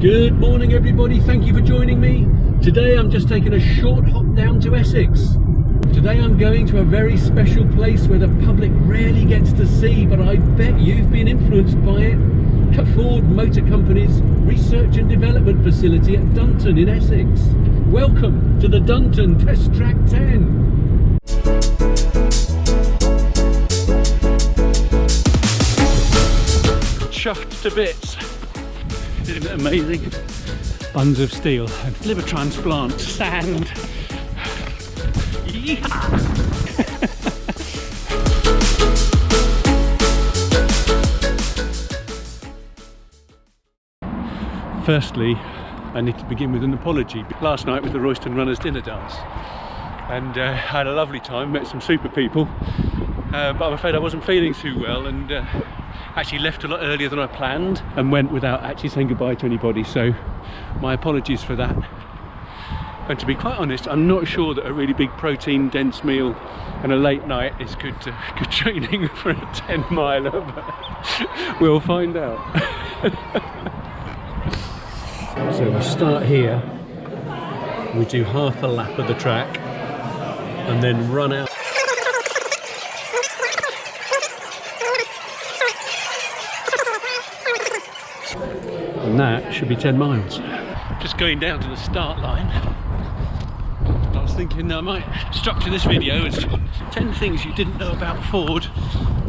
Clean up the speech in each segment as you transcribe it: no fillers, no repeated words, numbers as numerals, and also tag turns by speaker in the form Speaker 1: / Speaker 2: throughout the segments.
Speaker 1: Good morning everybody, thank you for joining me. Today I'm just taking a short hop down to Essex. Today I'm going to a very special place where the public rarely gets to see, but I bet you've been influenced by it. Ford Motor Company's Research and Development Facility at Dunton in Essex. Welcome to the Dunton Test Track 10. Chuffed to bits. Isn't it amazing? Buns of steel and liver transplant, sand. Yeehaw! Firstly, I need to begin with an apology. Last night was the Royston Runners dinner dance and I had a lovely time, met some super people, but I'm afraid I wasn't feeling too well and actually left a lot earlier than I planned and went without actually saying goodbye to anybody, so my apologies for that. And to be quite honest, I'm not sure that a really big protein dense meal and a late night is good training for a 10 miler, but we'll find out. So we start here, we do half a lap of the track and then run out. And that should be 10 miles. Just going down to the start line. I was thinking I might structure this video as 10 things you didn't know about Ford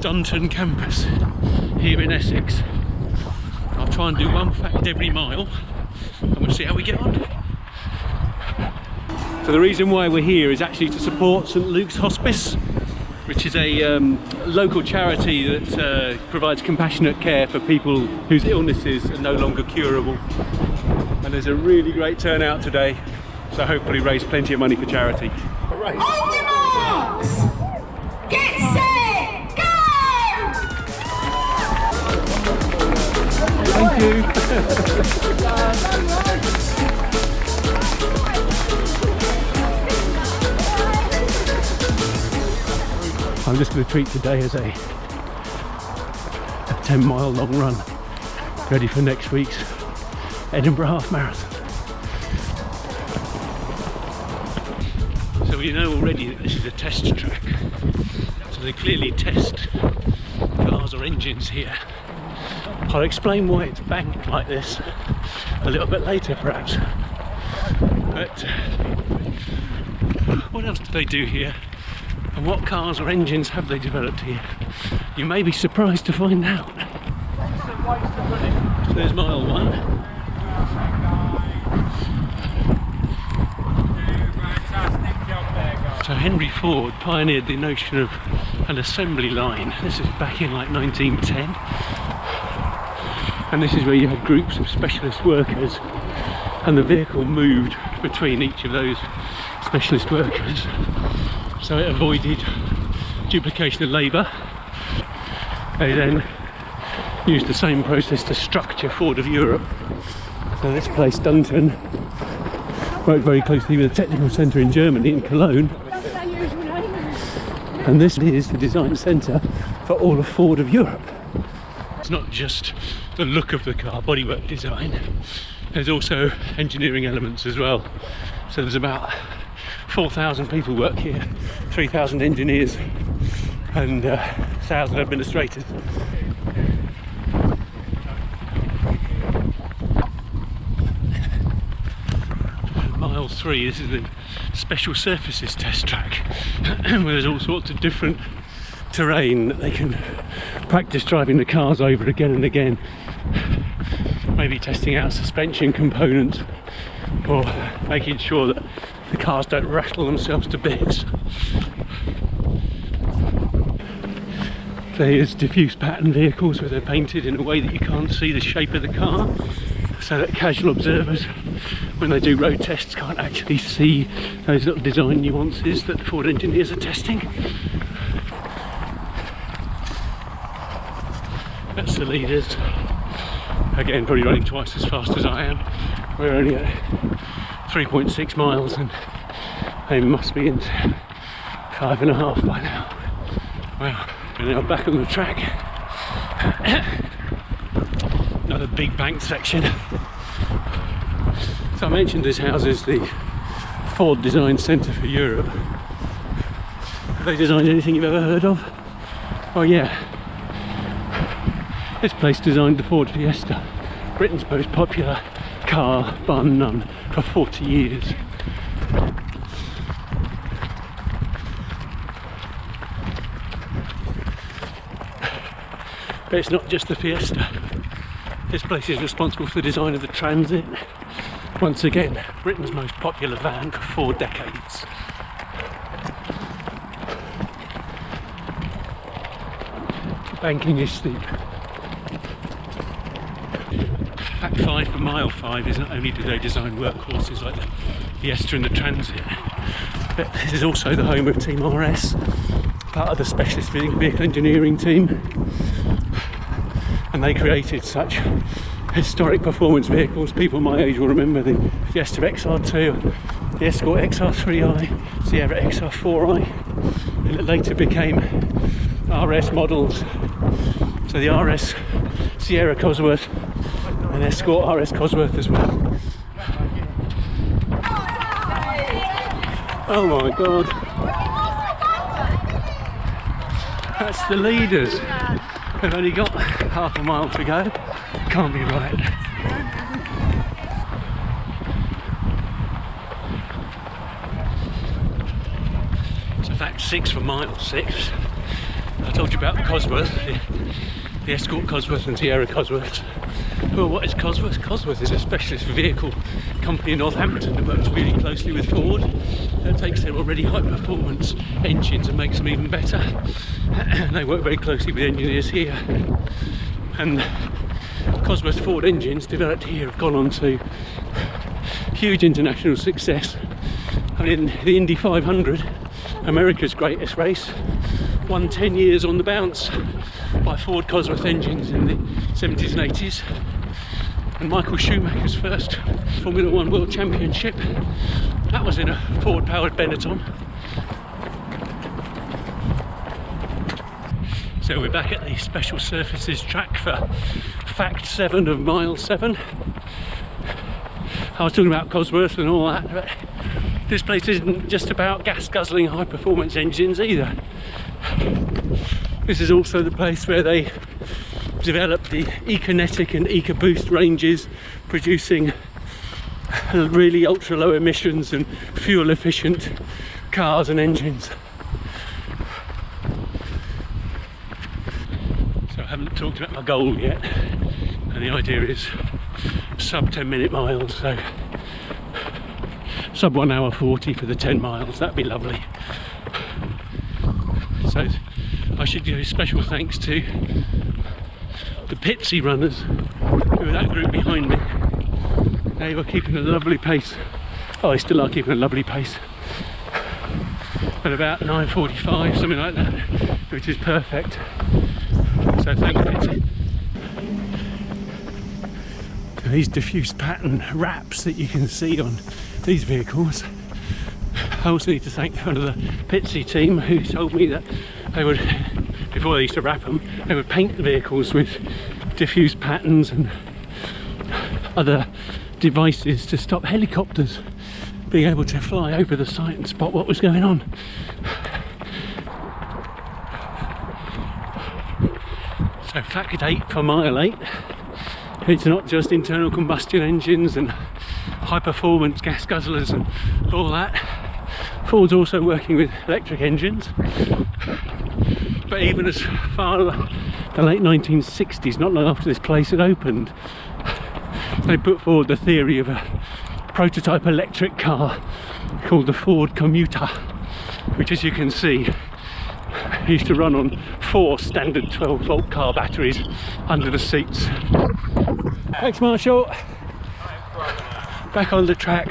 Speaker 1: Dunton Campus here in Essex. I'll try and do one fact every mile and we'll see how we get on. So the reason why we're here is actually to support St Luke's Hospice, which is a local charity that provides compassionate care for people whose illnesses are no longer curable. And there's a really great turnout today, so hopefully raise plenty of money for charity.
Speaker 2: On your marks! Get set! Go!
Speaker 1: Thank you. I'm just going to treat today as a 10-mile long run, ready for next week's Edinburgh Half Marathon. So we know already that this is a test track, so they clearly test cars or engines here. I'll explain why it's banked like this a little bit later perhaps, but what else do they do here? And what cars or engines have they developed here? You may be surprised to find out. So there's mile 1. So Henry Ford pioneered the notion of an assembly line. This is back in like 1910. And this is where you had groups of specialist workers and the vehicle moved between each of those specialist workers. So it avoided duplication of labour. They then used the same process to structure Ford of Europe. So this place, Dunton, worked very closely with a technical centre in Germany, in Cologne. And this is the design centre for all of Ford of Europe. It's not just the look of the car, bodywork design. There's also engineering elements as well. So there's about 4,000 people work here, 3,000 engineers and 1,000 administrators. Mile 3, this is the special surfaces test track where there's all sorts of different terrain that they can practice driving the cars over again and again, maybe testing out suspension components or making sure that the cars don't rattle themselves to bits. There's diffuse pattern vehicles where they're painted in a way that you can't see the shape of the car, so that casual observers, when they do road tests, can't actually see those little design nuances that the Ford engineers are testing. That's the leaders. Again, probably running twice as fast as I am. We're only at 3.6 miles and they must be in 5.5 by now. Well, we're now back on the track. Another big banked section. So I mentioned this house is the Ford Design Centre for Europe. Have they designed anything you've ever heard of? Oh yeah, this place designed the Ford Fiesta, Britain's most popular car, bar none, for 40 years. But it's not just the Fiesta. This place is responsible for the design of the Transit. Once again, Britain's most popular van for 4 decades. The banking is steep. Fact 5 for mile 5 is not only do they design workhorses like the Fiesta and the Transit, but this is also the home of Team RS, part of the specialist vehicle engineering team. And they created such historic performance vehicles. People my age will remember the Fiesta XR2, the Escort XR3i, Sierra XR4i, and it later became RS models. So the RS Sierra Cosworth and Escort RS Cosworth as well. Oh my god. That's the leaders. They've only got half a mile to go. Can't be right. So fact 6 for mile 6. I told you about the Cosworth, the Escort Cosworth and Sierra Cosworth. Well, what is Cosworth? Cosworth is a specialist vehicle company in Northampton that works really closely with Ford. That takes their already high performance engines and makes them even better. And they work very closely with engineers here. And Cosworth Ford engines developed here have gone on to huge international success. I mean, the Indy 500, America's greatest race, won 10 years on the bounce by Ford Cosworth engines in the 70s and 80s. And Michael Schumacher's first Formula 1 World Championship, that was in a Ford powered Benetton. So we're back at the Special Surfaces track for fact 7 of mile 7. I was talking about Cosworth and all that, but this place isn't just about gas guzzling high performance engines either. This is also the place where they developed the Econetic and EcoBoost ranges, producing really ultra low emissions and fuel efficient cars and engines. So I haven't talked about my goal yet, and the idea is sub 10-minute miles, so sub 1 hour 40 for the 10 miles, that'd be lovely. So I should give a special thanks to the Pitsy runners, who were that group behind me. They were keeping a lovely pace. Oh, they still are keeping a lovely pace. At about 9:45, something like that, which is perfect. So thanks, Pitsy. So these diffuse pattern wraps that you can see on these vehicles. I also need to thank one of the Pitsy team who told me that they would, before they used to wrap them, they would paint the vehicles with diffuse patterns and other devices to stop helicopters being able to fly over the site and spot what was going on. So fact 8 for mile 8. It's not just internal combustion engines and high performance gas guzzlers and all that. Ford's also working with electric engines. But even as far as the late 1960s, not long after this place had opened, they put forward the theory of a prototype electric car called the Ford Commuter, which, as you can see, used to run on 4 standard 12-volt car batteries under the seats. Thanks, Marshall. Back on the track,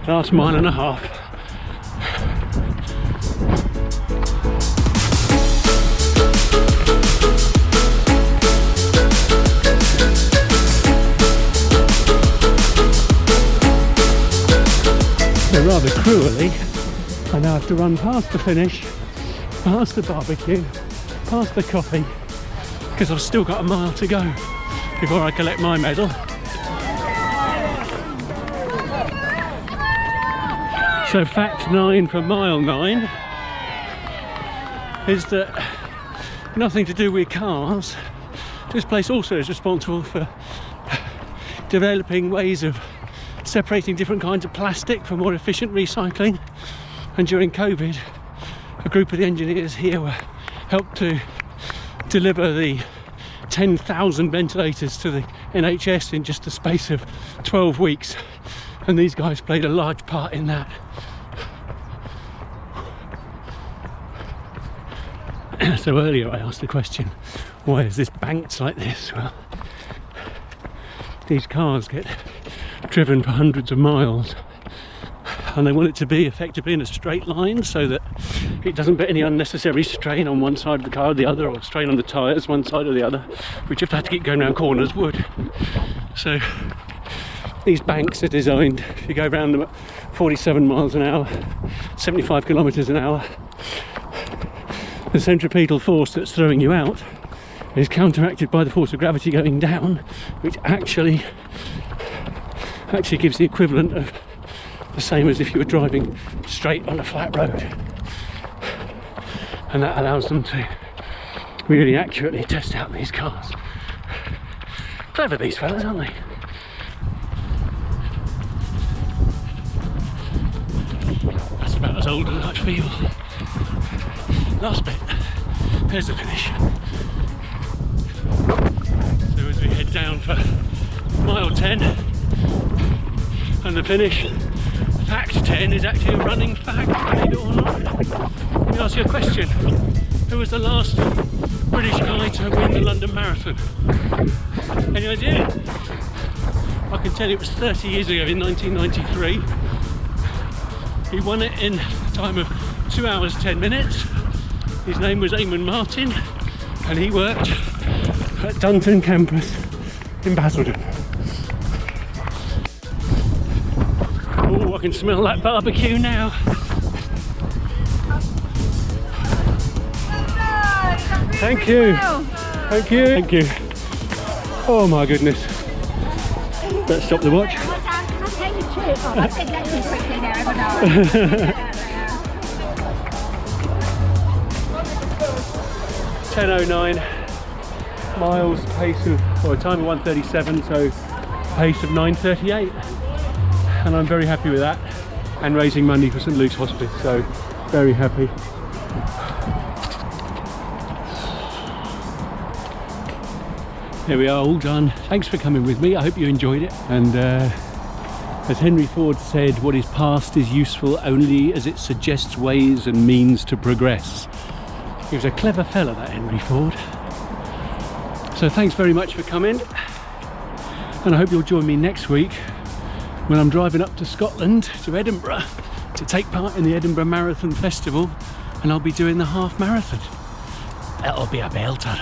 Speaker 1: last 1.5 miles. So rather cruelly, I now have to run past the finish, past the barbecue, past the coffee, because I've still got 1 mile to go before I collect my medal. So fact 9 for mile 9 is that nothing to do with cars. This place also is responsible for developing ways of separating different kinds of plastic for more efficient recycling. And during COVID, a group of the engineers here were helped to deliver the 10,000 ventilators to the NHS in just the space of 12 weeks. And these guys played a large part in that. So earlier I asked the question, why is this banked like this? Well, these cars get driven for hundreds of miles and they want it to be effectively in a straight line so that it doesn't put any unnecessary strain on one side of the car or the other, or strain on the tyres one side or the other, which if they had to keep going around corners would. So these banks are designed, if you go around them at 47 miles an hour, 75 kilometres an hour, the centripetal force that's throwing you out is counteracted by the force of gravity going down, which actually gives the equivalent of the same as if you were driving straight on a flat road. And that allows them to really accurately test out these cars. Clever, these fellas, aren't they? That's about as old as I feel. Last bit, there's the finish. So as we head down for mile 10 and the finish, fact 10 is actually a running fact, believe it or not. Let me ask you a question. Who was the last British guy to win the London Marathon? Any idea? I can tell you it was 30 years ago in 1993. He won it in a time of 2 hours 10 minutes. His name was Eamon Martin and he worked at Dunton Campus in Basildon. Oh, I can smell that barbecue now. Thank you. Thank you. Thank you. Oh my goodness. Let's stop the watch. 10:09 miles, pace of, or a time of 1:37, so pace of 9:38, and I'm very happy with that, and raising money for St Luke's Hospice, so very happy. There we are, all done. Thanks for coming with me, I hope you enjoyed it. And as Henry Ford said, what is past is useful only as it suggests ways and means to progress. He was a clever fella, that Henry Ford. So thanks very much for coming, and I hope you'll join me next week when I'm driving up to Scotland, to Edinburgh, to take part in the Edinburgh Marathon Festival, and I'll be doing the half marathon. That'll be a belter.